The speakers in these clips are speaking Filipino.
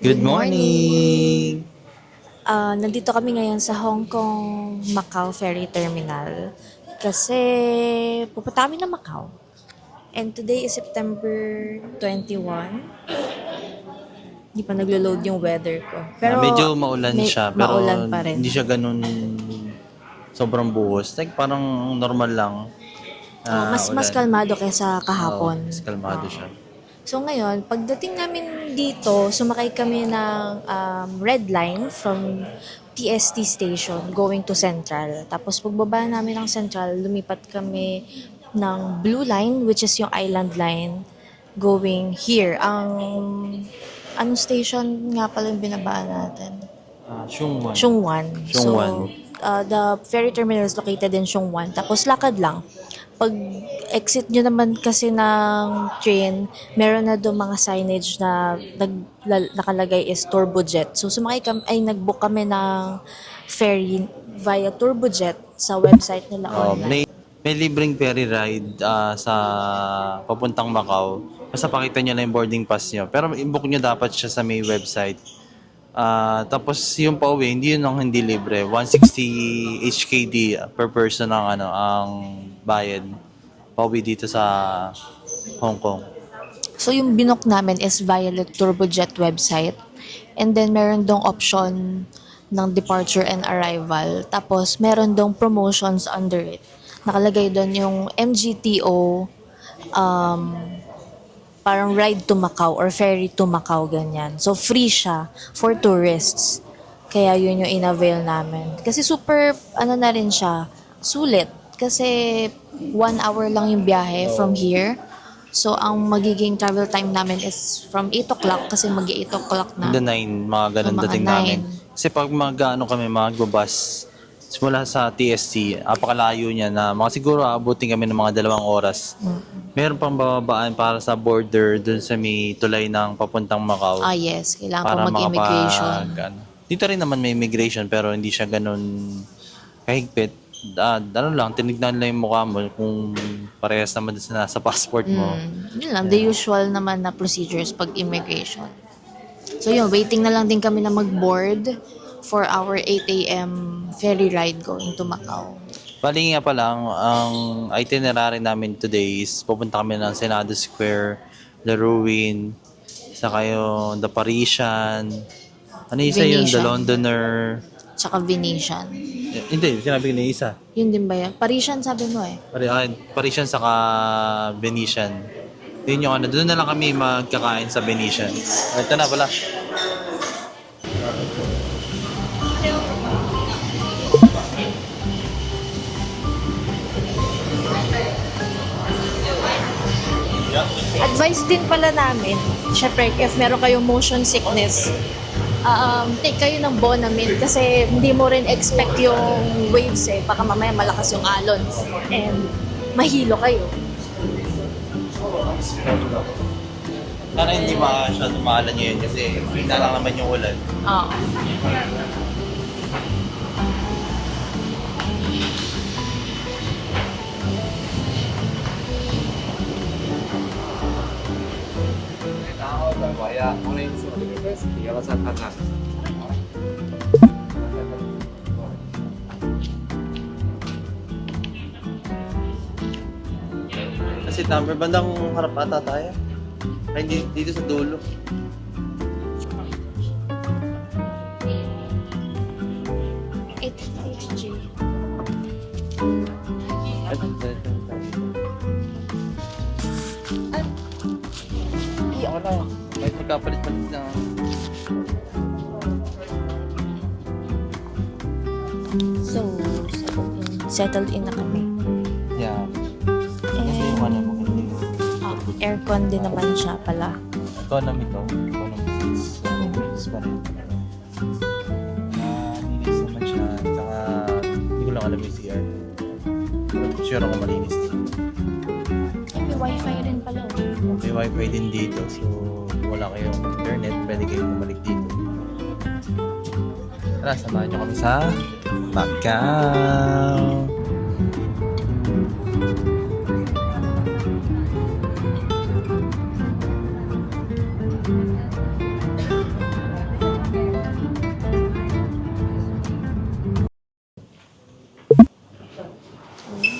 Good Good morning! morning! Nandito kami ngayon sa Hong Kong Macau Ferry Terminal kasi pupunta kami ng Macau. And today is September 21. Hindi pa naglo-load yung weather ko. Pero Medyo maulan may siya, pero maulan pa rin. hindi siya ganun sobrang buhos. Like parang normal lang Oh, na mas ulan. kalmado kaysa Oo, kahapon. mas kalmado Oo. siya. So ngayon, pagdating namin dito, sumakay kami ng Red Line from TST Station going to Central. Tapos pagbaba namin ng Central, lumipat kami ng Blue Line, which is yung Island Line, going here. Anong station nga pala yung binabaan natin? Shungwan. Siongwan. Shungwan. So, the ferry terminal is located in Siongwan. Tapos lakad lang. Pag exit nyo naman kasi ng train, meron na doon mga signage na nakalagay is Turbojet. So, nag-book kami ng ferry via Turbojet sa website nila May online. may libreng ferry ride sa papuntang Macau. Basta pakita niyo na yung boarding pass niyo. Pero i-book niyo dapat siya sa may website. Tapos yung pauwi, hindi yun ang hindi libre. 160 HKD per person ang bayad. Pauwi dito sa Hong Kong. So, yung binook namin is via the Turbojet website. And then, meron dong option ng departure and arrival. Tapos, meron dong promotions under it. Nakalagay doon yung MGTO, um, parang ride to Macau or ferry to Macau, ganyan. So, free siya for tourists. Kaya yun yung in-avail namin. Kasi super, na rin siya, sulit. Kasi 1 hour lang yung biyahe from here. So, ang magiging travel time namin is from 8 o'clock kasi mag-8 o'clock na. The 9, mga ganun So, mga dating namin. 9. Kasi pag kami, magbabas, mula sa TST, apakalayo niya na mga siguro aabutin kami ng mga 2 oras. Meron pang bababaan para sa border dun sa may tulay ng papuntang Macau. Ah, yes. Kailangan Para pa mag-immigration. Dito rin naman may immigration pero hindi siya ganun kahigpit. Tinignan lang yung mukha mo kung parehas naman sa passport mo. Yun lang, the usual naman na procedures pag immigration. So yun, waiting na lang din kami na mag-board for our 8 a.m. ferry ride going to Macau. Bali nga pala, ang itinerary namin today is pupunta kami ng Senado Square, The Ruin, saka yung The Parisian, ano isa yun? The Venetian. Londoner. Tsaka Venetian. Hindi, sinabi ko na isa. Yun din ba yan? Parisian sabi mo eh. Parisian saka Venetian. Yun yung doon na lang kami magkakain sa Venetian. Ito na pala. Advice din pala namin, syempre if meron kayong motion sickness, take kayo ng Bonamid kasi hindi mo rin expect yung waves eh. Baka mamaya malakas yung alon and mahilo kayo. Sana hindi masyado maalan yun kasi hindi lang naman yung ulan. Oo. Kasi number bandang harap ata tayo. Ay, dito sa dulo. Ay, ako na. May magkapalit-palit na. So, settled in na kami. Yeah. Kasi yung mo, hindi. Aircon din naman siya pala. Economy to. Economy seats. So, mabilis pa rin. Linis naman siya. Tsaka, hindi ko lang alam yung CR. Pero sure ako malinis din. May wifi rin pala. May wifi din dito. So, kung wala kayong internet, pwede kayong bumalik dito. Tara, samahan nyo kami sa Macau.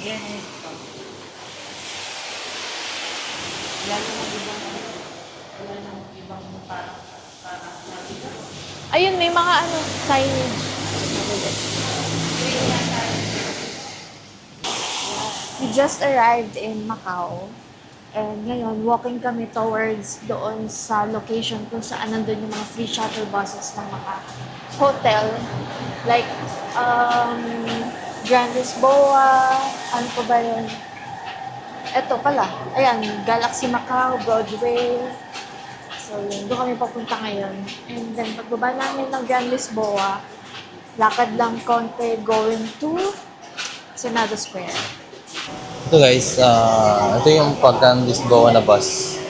Yan ito. Wala namang ibang parang ayun, may mga ano, signage. We just arrived in Macau. And ngayon, walking kami towards doon sa location kung saan nandun yung mga free shuttle buses ng mga hotel. Like, Grand Lisboa, ano pa ba yun? Eto pala, ayan, Galaxy Macau, Broadway. So, yun, doon kami papunta ngayon. And then, pagbaba namin ng Grand Lisboa, lakad lang konti going to Senado Square. Ito guys, ito yung pagkan Lisboa na bus.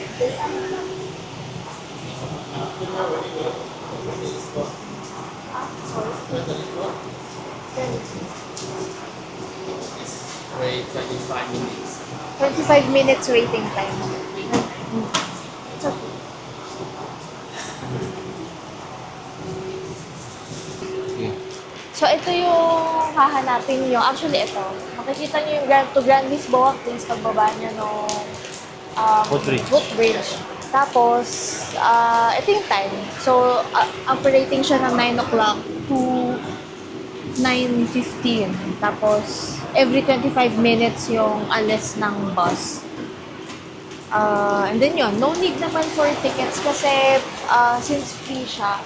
Wait 25 minutes. 25 minutes waiting time. It's okay. Okay. So, ito yung hahanapin nyo. Actually, ito. Makikita nyo yung Grand Lisboa Place pagbaba nyo nung Footbridge. footbridge. Tapos, ito yung time. So, operating siya ng 9 o'clock to 9:15. Tapos, every 25 minutes yung alis ng bus. And then yun, no need naman for tickets kasi since free siya,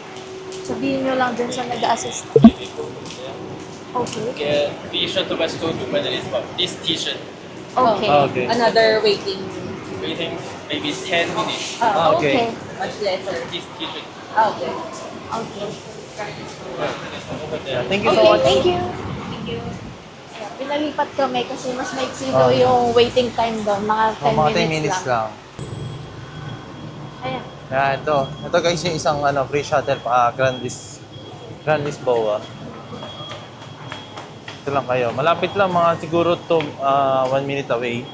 sabihin nyo lang dun sa nag-assist. Okay. Get t-shirt to West Coast, whether it's this t-shirt. Okay. Okay. Another waiting. Waiting maybe 10 minutes. Okay. Much lesser. This t-shirt. Okay. Okay. Yeah, thank you so Okay, much. thank you. Thank you. Yeah, pinalipat kami kasi mas maiksi daw yung waiting time doon. Mga 10 Mga 10 minutes, minutes lang. lang. Ayan. Yeah, ito. Ito guys yung isang free shuttle pa Grand Lisboa. Ito lang kayo. Malapit lang mga siguro to 1 minute away.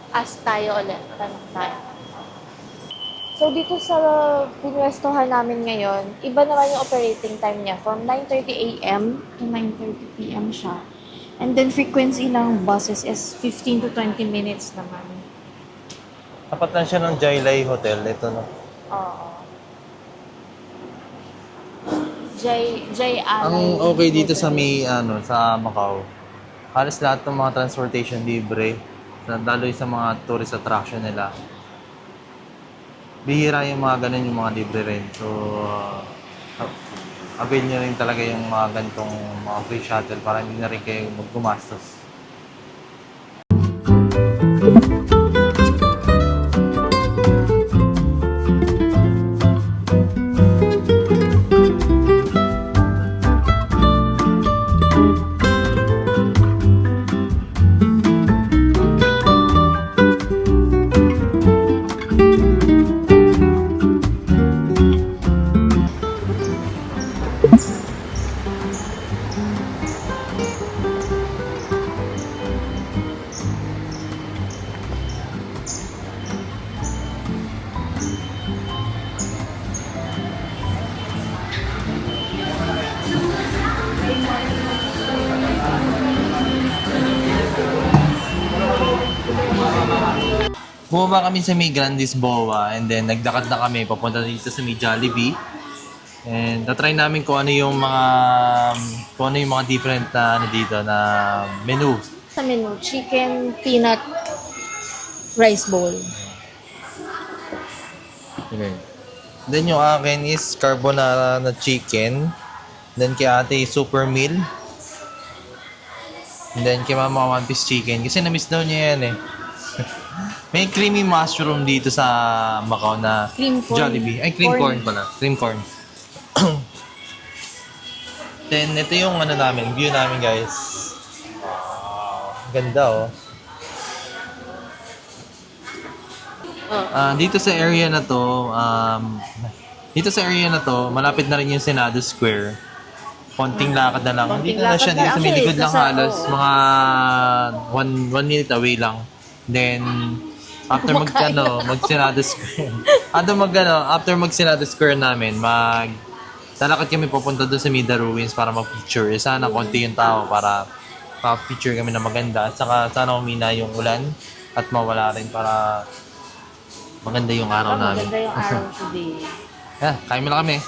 Ask tayo ulit. Tanong tayo. So, dito sa pinwestohan namin ngayon, iba naman yung operating time niya. From 9:30 a.m. to 9:30 p.m. siya. And then, frequency ng buses is 15 to 20 minutes naman. Tapat lang siya ng Jailay Hotel. Ito no. Oo. Jay Ang okay dito sa sa Macau, halos lahat ng mga transportation libre, lalo sa mga tourist attraction nila. Bihira yung mga ganun yung mga libre rin. So, avail nyo rin talaga yung mga ganitong mga free shuttle para hindi na rin kayo maggumastos. Bumaba kami sa may Grand Lisboa and then nagdakad na kami papunta dito sa may Jollibee. And na-try namin kung ano yung mga different na dito na menu. Sa menu, chicken, peanut, rice bowl. Okay. Then yung akin is carbonara na chicken. Then kay ate super meal. And then kay mama one piece chicken. Kasi na-miss daw niya yan eh. May creamy mushroom dito sa Macau na Cream corn. Jollibee. Ay, cream corn pala. Cream corn. Then, ito yung view namin guys. Wow. Ganda oh. Dito sa area na to, malapit na rin yung Senado Square. Konting lakad na lang. Konting Dito na siya, lakad dito na. sa may likod lang Actually, halos. oo. Mga 1 minute away lang. Then, after mag-Senado Square. After mag-Senado Square namin, lalakad kami papunta doon sa Mida Ruins para mag-picture. Sana konti yung tao para pa-picture kami na maganda. At saka sana umina yung ulan at mawala rin para maganda yung araw namin. Maganda yung araw today. Yan, kain mo na kami.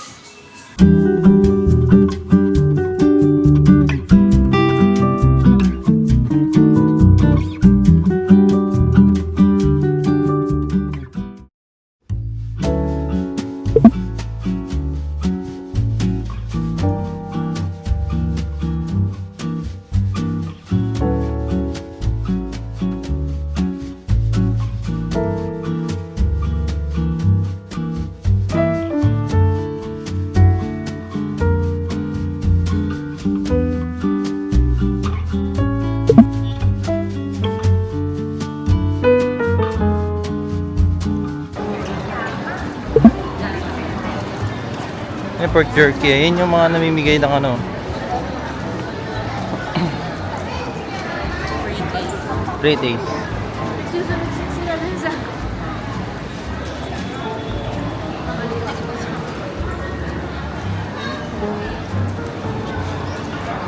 Yung pork jerky, yun yung mga namimigay ng ano. Free taste.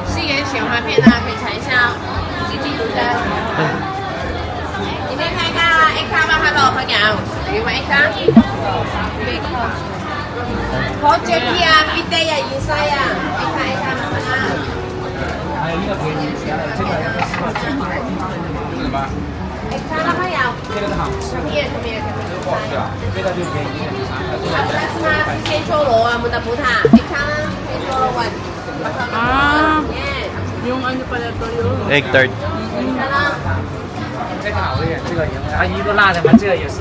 誓言鲜花片，大家可以尝一下哦。几斤独单？你们睇下 X 卡嘛，hello，朋友，你買 X 卡？好 Jacky 啊 ，Fit Day 啊，二晒啊，X 卡 X 卡嘛啊。還有呢個便宜嘅，這個要4塊錢。這個什麼？X 卡啦，朋友。這個的好。come here。這個就便宜了。啊，不是嗎？鮮菠蘿啊，冇得補它。X 卡啦，鮮菠蘿雲。啊。Yung ano pala to yun? Egg tart. 这个好一点，这个也，然后一个辣的嘛，这个也是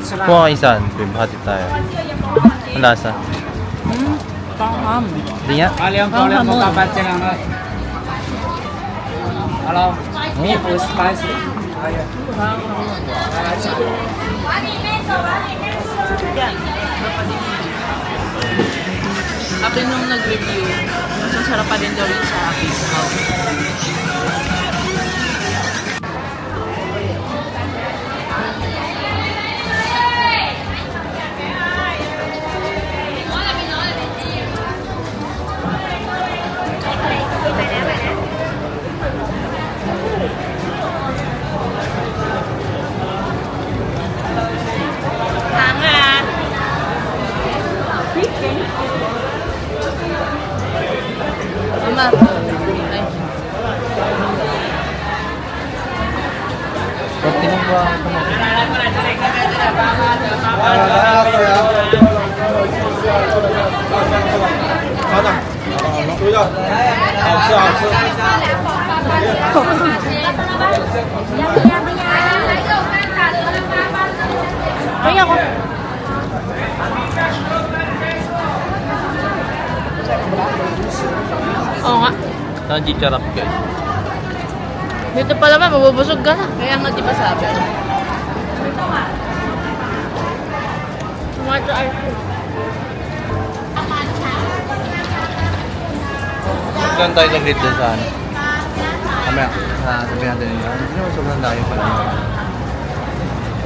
吃辣。 Kuha ka isa, hatid tayo. Ang lasa? Pangham. Hindi nga? 啊，两个大班这两个。Hello，米粉 spicy。哎呀，来吃。 Sabi nung nag-review, mas masarap pa din daw yung sa Fish House. Mama. Ay. Pag tinugwa Kaya ako. Oo nga. Nandicarap guys. Dito pa naman, mabubusog ka na. Kaya nga di ba sabi? Tomato ice cream. Saan tayo nag-rate dun sa ano? Mamaya, sabihin natin yun. Ano naman sobrang layo pa lang.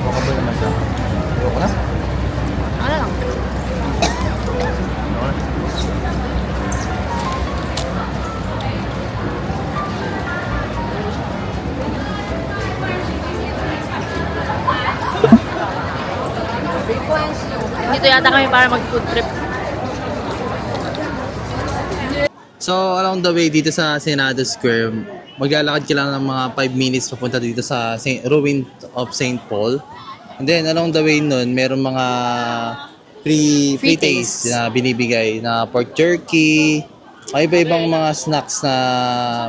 Makabal naman siya. Ayoko na. Ano lang? Ayoko na. Dito yata kami para mag-food trip. So, along the way dito sa Senado Square, maglalakad ka lang ng mga 5 minutes papunta dito sa Ruin of St. Paul. And then, along the way nun, meron mga free taste na binibigay na pork jerky, iba-ibang mga snacks na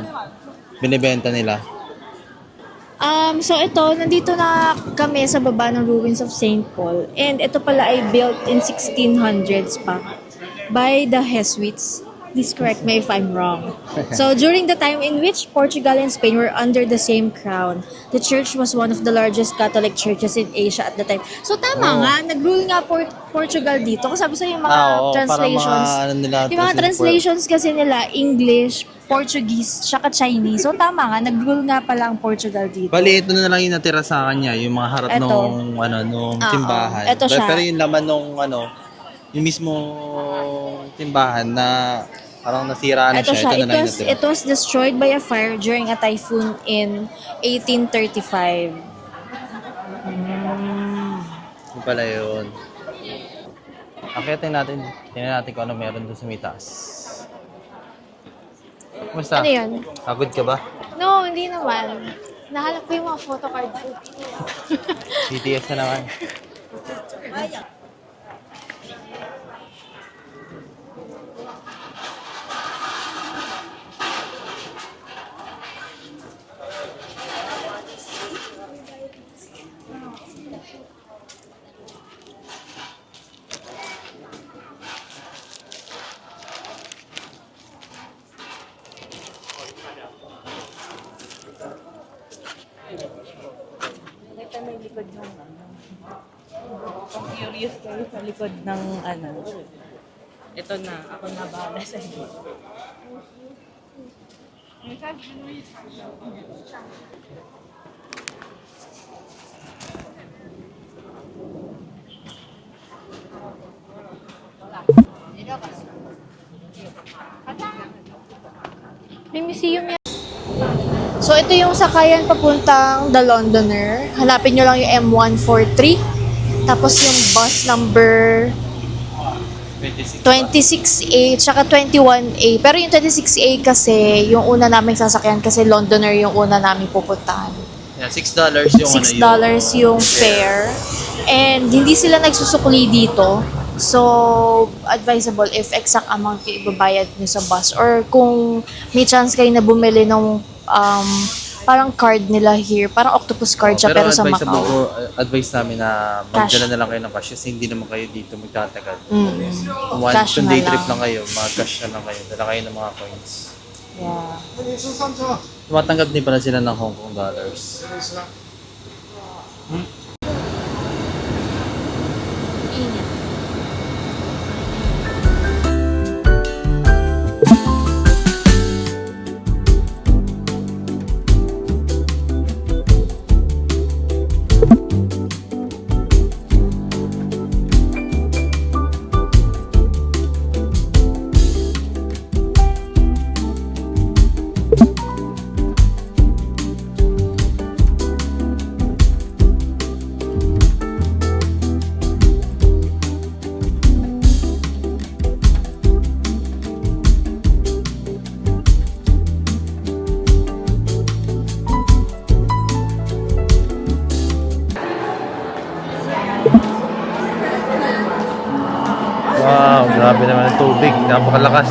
binibenta nila. So ito, nandito na kami sa baba ng Ruins of St. Paul. And ito pala ay built in 1600s pa by the Jesuits. Please correct me if I'm wrong. So during the time in which Portugal and Spain were under the same crown, the church was one of the largest Catholic churches in Asia at the time. So tama nga, nag-rule nga Portugal dito. Kasi sabi sa'yo yung mga translations. Yung mga translations kasi nila, English, Portuguese, saka Chinese. So tama nga, nag-rule nga pala ang Portugal dito. Bali, ito na lang yung natira sa kanya, yung mga harap nung simbahan. Ito siya. Pero yung laman nung yung mismo timbahan na Parang nasira na Ito siya. siya. Ito na lang yung natira. It was destroyed by a fire during a typhoon in 1835. Yung pala yun. Akitin natin. Tingnan natin kung ano meron doon sa may taas. Kumusta? Ano yun? Pagod ka ba? No, hindi naman. Nahanap ko yung mga photocard ko. BTS na naman. Curious kayo sa likod ng ano. Ito na, ako na bahala sa inyo. May museum yan. So, ito yung sakayan papuntang The Londoner. Hanapin nyo lang yung M143. Tapos yung bus number 26A, tsaka 21A. Pero yung 26A kasi, yung una naming sasakyan kasi Londoner yung una naming pupuntahan. Yeah, $6 yung $6 yung fare. And hindi sila nagsusukli dito. So, advisable if exact amount yung ibabayad nyo sa bus. Or kung may chance kayo na bumili ng parang card nila here. Parang octopus card siya pero sa Macau. Advice namin na Cash. magdala na lang kayo ng cash kasi hindi naman kayo dito magtatagal. Cash Kung na day lang. trip lang kayo, mga cash na lang kayo. Dala kayo ng mga coins. Yeah. Tumatanggap din pala sila ng Hong Kong dollars. Wow, grabe naman ang tubig. Napakalakas.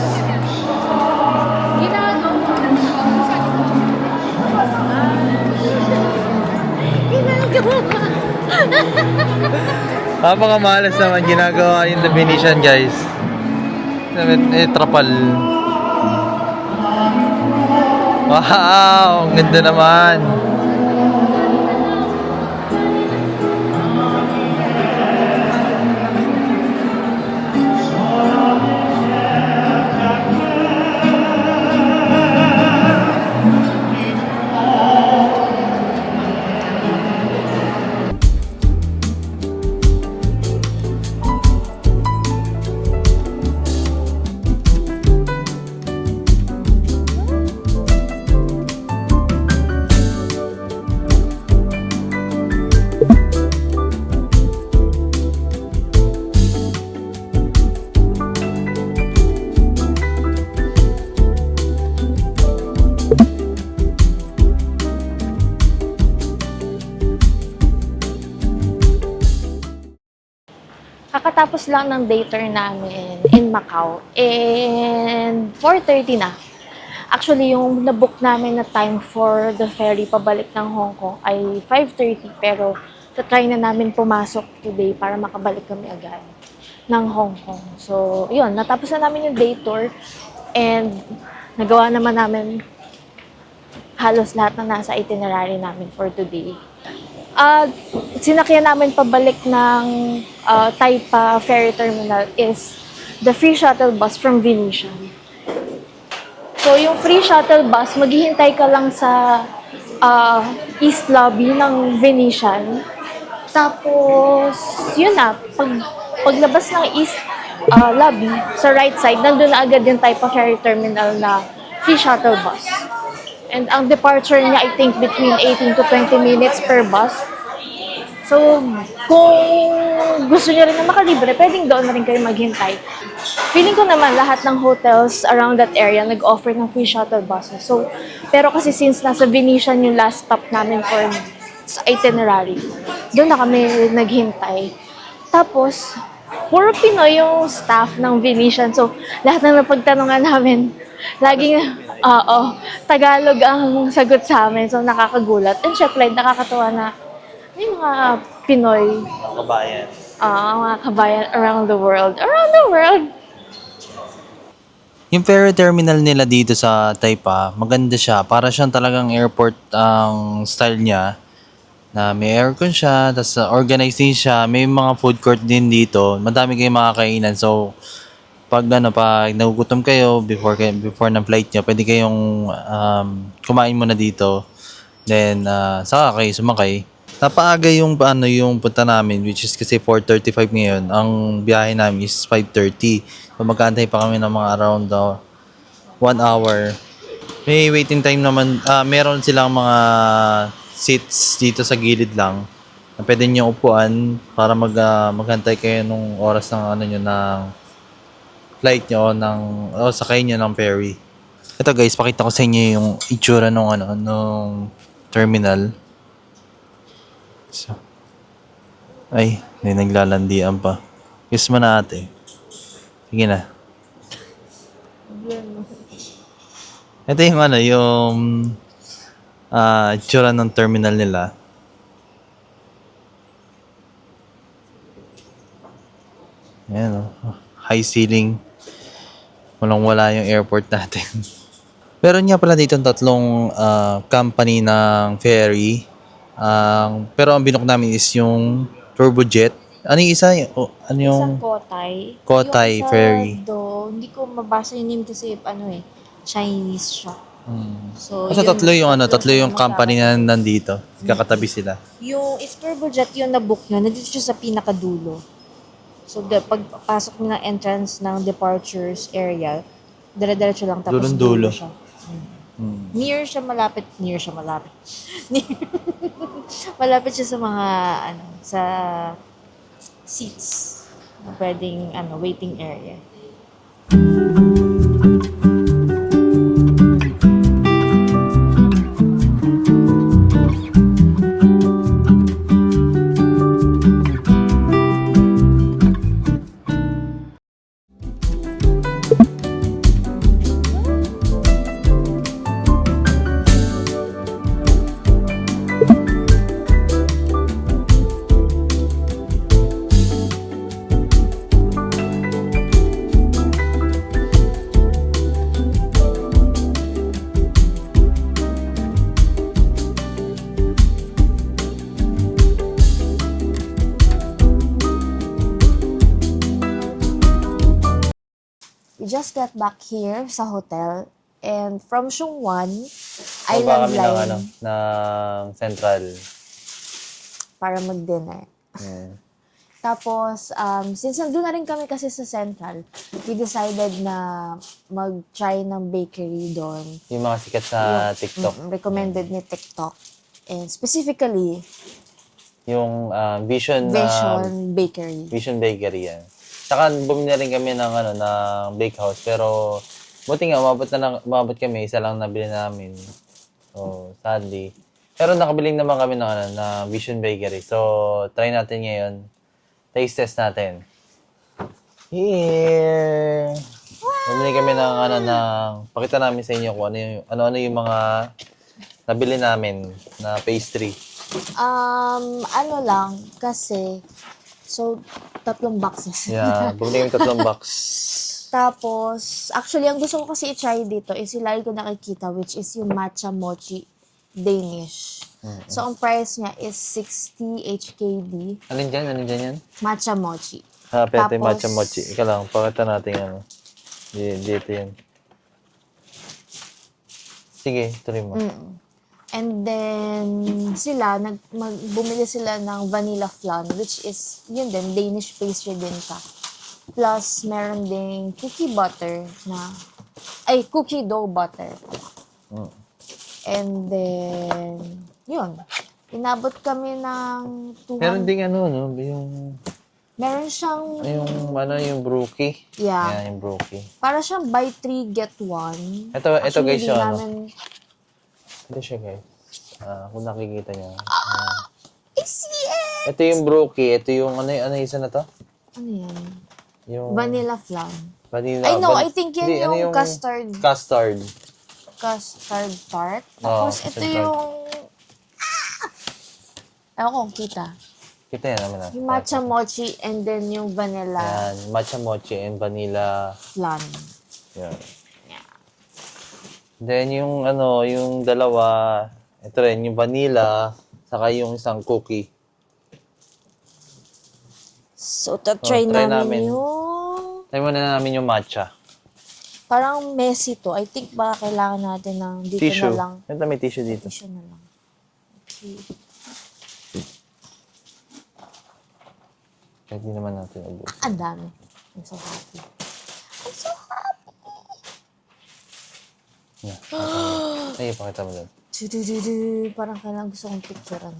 Napakamalas naman ginagawa yung The Venetian, guys. Trapal. Wow, ang ganda naman. Kakatapos lang ng day tour namin in Macau. And 4:30 na. Actually, yung nabook namin na time for the ferry pabalik ng Hong Kong ay 5:30. Pero try na namin pumasok today para makabalik kami agad ng Hong Kong. So, yun. Natapos na namin yung day tour. And nagawa naman namin halos lahat ng nasa itinerary namin for today. Sinakyan namin pabalik ng Taipa Ferry Terminal is the free shuttle bus from Venetian. So, yung free shuttle bus, maghihintay ka lang sa East Lobby ng Venetian. Tapos, yun na, paglabas ng East lobby, sa right side, nandun na agad yung type of ferry terminal na free shuttle bus. And ang departure niya, I think, between 18 to 20 minutes per bus. So, kung gusto niyo rin na makalibre, pwedeng doon na rin kayo maghintay. Feeling ko naman lahat ng hotels around that area nag-offer ng free shuttle buses. So, pero kasi since nasa Venetian yung last stop namin for sa itinerary, doon na kami naghintay. Tapos, puro Pinoy yung staff ng Venetian. So, lahat ng napagtanungan namin, laging, Tagalog ang sagot sa amin. So, nakakagulat. And syempre, nakakatuwa na may mga Pinoy, Kabayan. mga kabayan around the world. Around the world! Yung ferry terminal nila dito sa Taipa, maganda siya. Para siyang talagang airport ang style niya. Na may aircon siya, tapos organized din siya. May mga food court din dito. Madami kayong makakainan. So, pag nagugutom kayo before ng flight niyo, pwede kayong kumain muna dito. Then, saka kayo sumakay. Napaaga yung punta namin, which is kasi 4:35 ngayon. Ang biyahe namin is 5:30. So, magkaantay pa kami ng mga around 1 hour. May waiting time naman. Meron silang mga seats dito sa gilid lang na pwede nyo upuan para maghantay kayo nung oras ng ng flight nyo o sakay nyo ng ferry. Ito guys, pakita ko sa inyo yung itsura nung terminal. So, ay, may naglalandian pa. Kiss mo na ate. Sige na. Ito yung yung itsura ng terminal nila. Ayan high ceiling. Walang-wala yung airport natin. Meron nga pala dito tatlong company ng ferry. Pero ang binook namin is yung Turbojet. Ano yung isa? Ano yung Isang Kotay. Kotay Yung isa ferry? hindi ko mabasa yung name kasi Chinese siya. So, Basta tatlo yung company na nandito. Kakatabi sila. Yung is Turbojet yung na-book nyo, nandito siya sa pinakadulo. So, pagpasok nyo ng entrance ng departures area, dire-diretso lang tapos Dulong-dulo. dulo siya. Near siya malapit. Malapit siya sa mga sa seats na pwedeng waiting area. We just got back here sa hotel and from Shungwan, Island Line ng Central. para mag-dinner. Tapos, since nandun na rin kami kasi sa Central, we decided na mag-try ng bakery doon. Yung mga sikat sa TikTok. Recommended ni TikTok. And specifically, Yung Vision Bakery. Vision Bakery yan. Saka bumili rin kami ng ng bake house pero buti nga umabot kami, isa lang nabili namin. So, sadly. Pero nakabili naman kami ng na Vision Bakery. So, try natin ngayon. Taste test natin. Here. Bumili kami ng pakita namin sa inyo kung ano yung mga nabili namin na pastry. Kasi, so, 3 boxes. Yeah, bumili kami 3 box. Tapos, actually, ang gusto ko kasi i-try dito is yung lagi ko nakikita, which is yung matcha mochi Danish. So, ang price niya is 60 HKD. Alin dyan yan? Matcha mochi. Pwede Tapos- matcha mochi. Ika lang, pakita natin dito yan. Sige, tuloy mo. And then, bumili sila ng vanilla flan, which is, yun din, Danish pastry din siya. Plus, meron ding cookie butter na, cookie dough butter. Mm. And then, yun. Inabot kami ng 200. Meron ding ano, no? Yung yung brookie. Yeah. Yan, yung brookie. Para siyang buy 3, get 1. Ito guys, hindi yung ano. namin, Ito siya guys. Kung nakikita niyo. I see it! Ito yung brookie. Ito yung ano isa na to? Ano yan? Yung Vanilla flan. vanilla. I know, I think yan Hindi, yung custard Custard. tart. Oo, Tapos ito custard tart. yung, ewan ko kung kita. Kita yan naman Yung matcha mochi and then yung vanilla Yan, matcha mochi and vanilla. flan. Yan. Then yung yung dalawa, ito rin, yung vanilla, saka yung isang cookie. So, try try namin namin. yung, Try muna namin yung matcha. parang messy to. I think baka kailangan natin ng dito Tissue. na lang. Ito may tissue dito. Tissue na lang. Okay. Kahit di naman natin ubus. Ang dami. I'm so happy. I'm so happy. Yeah. Ay, pakita mo doon. Du-du-du-du. Parang kailangan gusto kong picturean.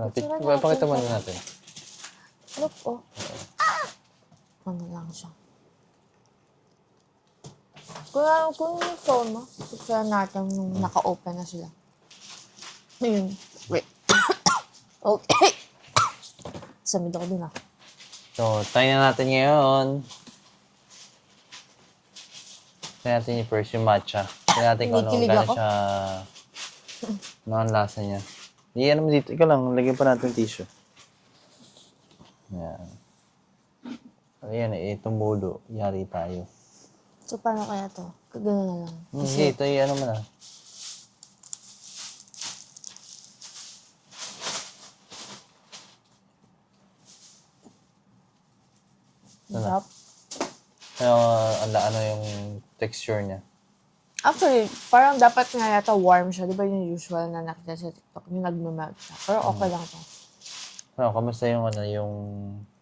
Picturean natin. Pakita mo na natin. Look, oh. Ano lang siya. Kung yung phone mo, picturean natin nung naka-open na sila. Ayun. Wait. Okay. Samid ako dun ah. So, try na natin ngayon. Try natin yung first, yung matcha. Try natin kung Kinikilig gano'n ako. siya, ano ang lasa niya. Iyan mo dito. Ikaw lang, lagyan pa natin tissue. Yan. Ayan tumulo. Yari tayo. So, paano kaya to? Kagano na lang. Hindi, ito yung mo na. Drop. Ano yung texture niya. Actually, parang dapat nga yata warm siya. Di ba yung usual na nakita sa TikTok? Yung nagmamelt siya. Pero okay lang to. Kamusta yung yung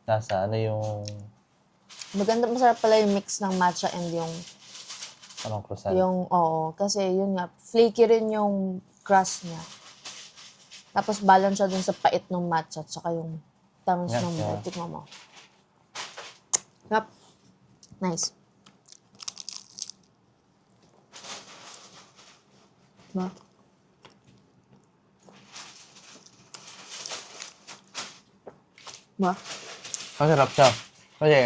lasa? Ano yung Maganda, masarap pala yung mix ng matcha and yung, anong croissant? kasi yun nga, flaky rin yung crust niya. Tapos balance siya dun sa pait ng matcha at saka yung tamis Yeah, ng yeah. bread. Tikman mo. Yep. Nice. Diba? Diba? Masarap siya. Kasi,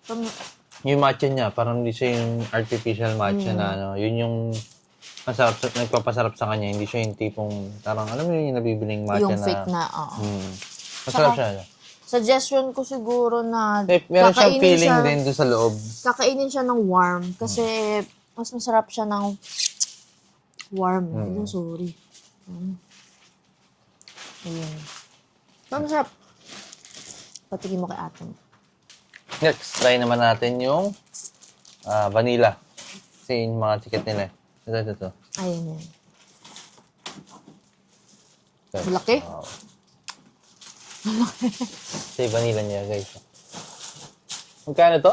Pam- yung matcha niya, parang hindi siya yung artificial matcha na yun yung masarap, nagpapasarap sa kanya. Hindi siya yung tipong, parang, alam mo yun yung nabibiling matcha yung fake na, oo. Masarap Saka, siya. Suggestion ko siguro na Meron siyang kakainin feeling siya- din doon sa loob. Kakainin siya ng warm kasi mas masarap siya ng warm. Ayun, sorry. Ayun. Pero masarap. Patigin mo kay ate mo. Next, try naman natin yung vanilla. Kasi yung mga ticket nila. Ito. Ayun yan. Ito. Malaki? Wow. Kasi vanilla niya, guys. Magkano to?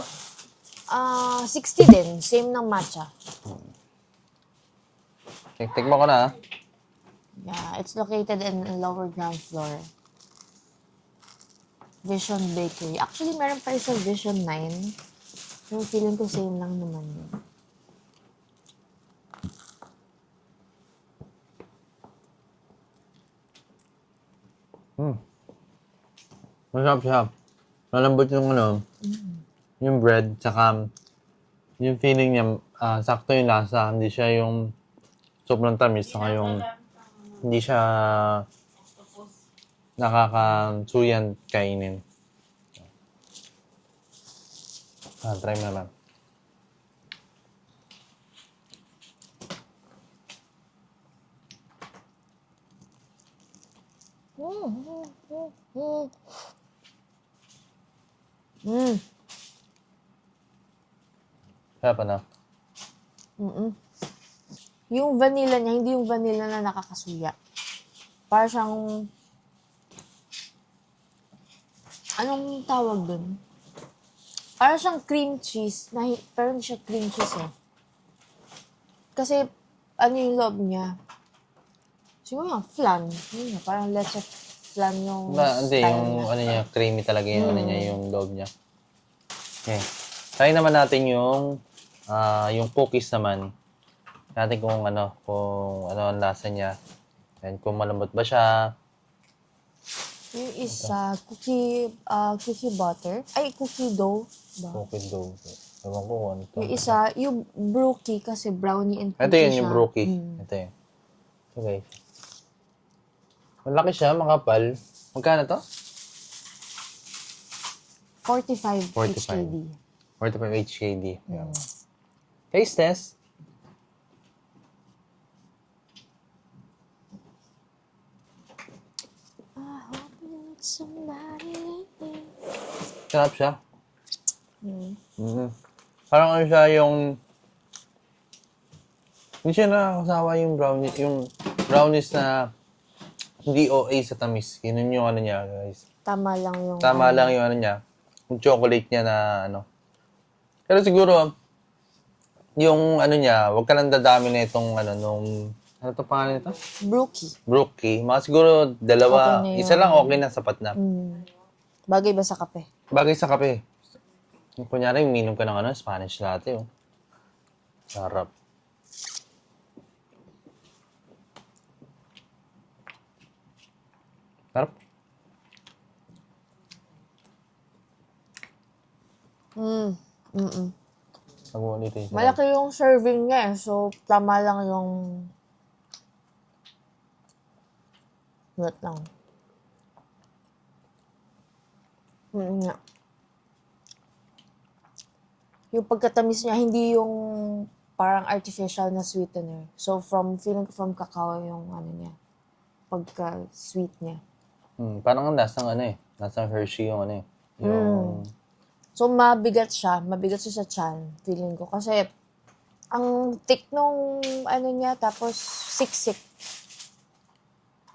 60 din. Same ng matcha. Tikman ko na, Yeah, it's located in lower ground floor. Vision Bakery. Actually, meron pa rin sa Vision 9. Yung feeling ko same lang naman yun. Masarap siya. Malambot yung yung bread, tsaka yung feeling niya, sakto yung lasa. Hindi siya yung sobrang tamis, saka yung hindi siya nakakasuyan kainin. Try mo naman. Sarap na. Yung vanilla niya, hindi yung vanilla na nakakasuya. Para siyang... Anong tawag dun? Parang siyang cream cheese, pero hindi siya cream cheese eh. Kasi, ano yung loob niya? Siguro yung flan. Yun nga, parang leche flan yung Hindi, style yung niya. ano niya, creamy talaga yung ano niya, yung loob niya. Okay. Try naman natin yung cookies naman. Natin kung ano ang lasa niya. And kung malambot ba siya. Yung isa, cookie butter. Ay, cookie dough. Ba? Cookie dough. Ewan ko kung ano to. Yung isa, yung brookie kasi brownie and cookie Ito yun, siya. yung brookie. Ito yun. Okay. Malaki siya, makapal. Magkano to? 45 HKD. 45 HKD. Yeah. Taste test. Somebody like me. Sarap siya. Parang ano siya yung... Hindi siya nakakasawa yung brownies na hindi OA sa tamis. Yun yung ano niya, guys. Tama lang yung... Tama lang yung ano niya. Yung chocolate niya na ano. Pero siguro, yung ano niya, wag ka lang dadami na itong ano, nung... Ano to pangalan nito? Brookie. Brookie. Mga siguro dalawa. Okay na yun. Isa lang okay na, sapat na. Bagay ba sa kape? Bagay sa kape. Kunyari, uminom ka ng ano, Spanish latte, oh. Sarap. Sarap. Mag-ulit eh. Malaki yung serving niya eh. So, tama lang yung... Wait lang. Nga. Yung pagkatamis niya, hindi yung parang artificial na sweetener. So, feeling ko from cacao yung ano niya. Pagka-sweet niya. Parang ang lasang ano eh. Lasang Hershey yung ano eh. Yung... So, mabigat siya. Mabigat siya sa chan, feeling ko. Kasi, ang thick nung ano niya, tapos siksik.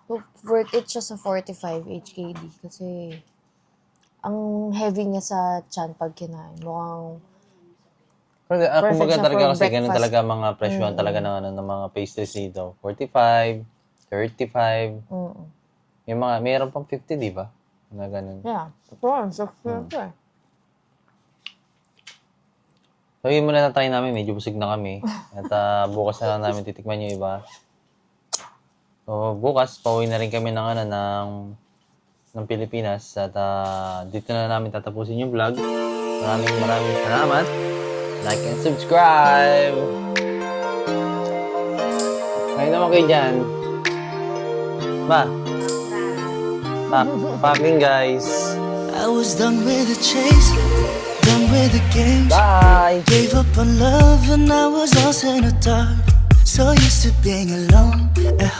So, worth it siya sa 45 HKD. Kasi, ang heavy niya sa chan pag kinain. Mukhang, Pero Perfect kumbaga siya talaga for kasi ganun breakfast. talaga mga presyohan talaga ng, ano, ng mga pastries dito. 45, 35. Yung mga, mayroon pang 50, di ba? Na ganun. yeah. Ito lang, so, So, yun muna na tayo namin. Medyo busog na kami. At bukas na lang namin titikman yung iba. So, bukas, pauwi na rin kami ng, ano, ng Pilipinas. At dito na namin tatapusin yung vlog. Maraming salamat. Like and subscribe! Ngayon naman kayo dyan. Popping guys. I was done with the chase, done with the games. Bye! Gave up on love and I was lost in the dark. So used to being alone at home.